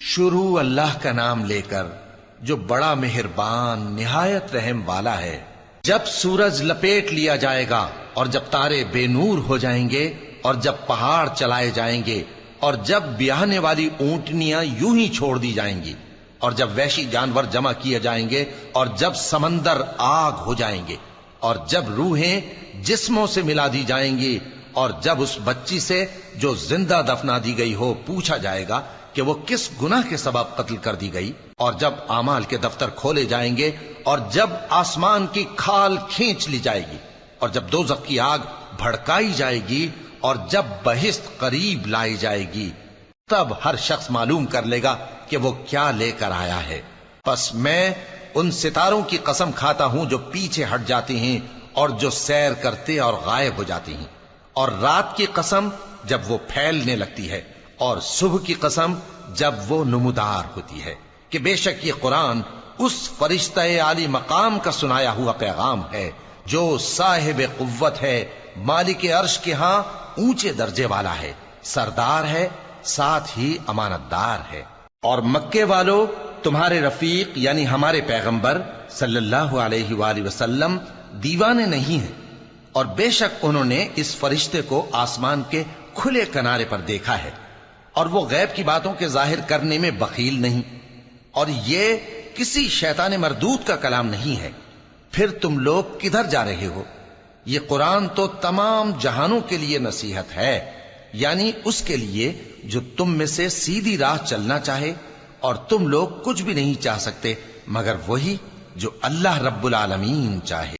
شروع اللہ کا نام لے کر جو بڑا مہربان نہایت رحم والا ہے۔ جب سورج لپیٹ لیا جائے گا اور جب تارے بے نور ہو جائیں گے اور جب پہاڑ چلائے جائیں گے اور جب بیاہنے والی اونٹنیاں یوں ہی چھوڑ دی جائیں گی اور جب وحشی جانور جمع کیے جائیں گے اور جب سمندر آگ ہو جائیں گے اور جب روحیں جسموں سے ملا دی جائیں گی اور جب اس بچی سے جو زندہ دفنا دی گئی ہو پوچھا جائے گا کہ وہ کس گناہ کے سبب قتل کر دی گئی، اور جب اعمال کے دفتر کھولے جائیں گے اور جب آسمان کی کھال کھینچ لی جائے گی اور جب دوزخ کی آگ بھڑکائی جائے گی اور جب بہشت قریب لائی جائے گی، تب ہر شخص معلوم کر لے گا کہ وہ کیا لے کر آیا ہے۔ پس میں ان ستاروں کی قسم کھاتا ہوں جو پیچھے ہٹ جاتے ہیں اور جو سیر کرتے اور غائب ہو جاتے ہیں، اور رات کی قسم جب وہ پھیلنے لگتی ہے، اور صبح کی قسم جب وہ نمودار ہوتی ہے، کہ بے شک یہ قرآن اس فرشتہ عالی مقام کا سنایا ہوا پیغام ہے جو صاحب قوت ہے، مالک عرش کے ہاں اونچے درجے والا ہے، سردار ہے، ساتھ ہی امانت دار ہے۔ اور مکے والو، تمہارے رفیق یعنی ہمارے پیغمبر صلی اللہ علیہ وآلہ وسلم دیوانے نہیں ہیں، اور بے شک انہوں نے اس فرشتے کو آسمان کے کھلے کنارے پر دیکھا ہے، اور وہ غیب کی باتوں کے ظاہر کرنے میں بخیل نہیں، اور یہ کسی شیطان مردود کا کلام نہیں ہے۔ پھر تم لوگ کدھر جا رہے ہو؟ یہ قرآن تو تمام جہانوں کے لیے نصیحت ہے، یعنی اس کے لیے جو تم میں سے سیدھی راہ چلنا چاہے، اور تم لوگ کچھ بھی نہیں چاہ سکتے مگر وہی جو اللہ رب العالمین چاہے۔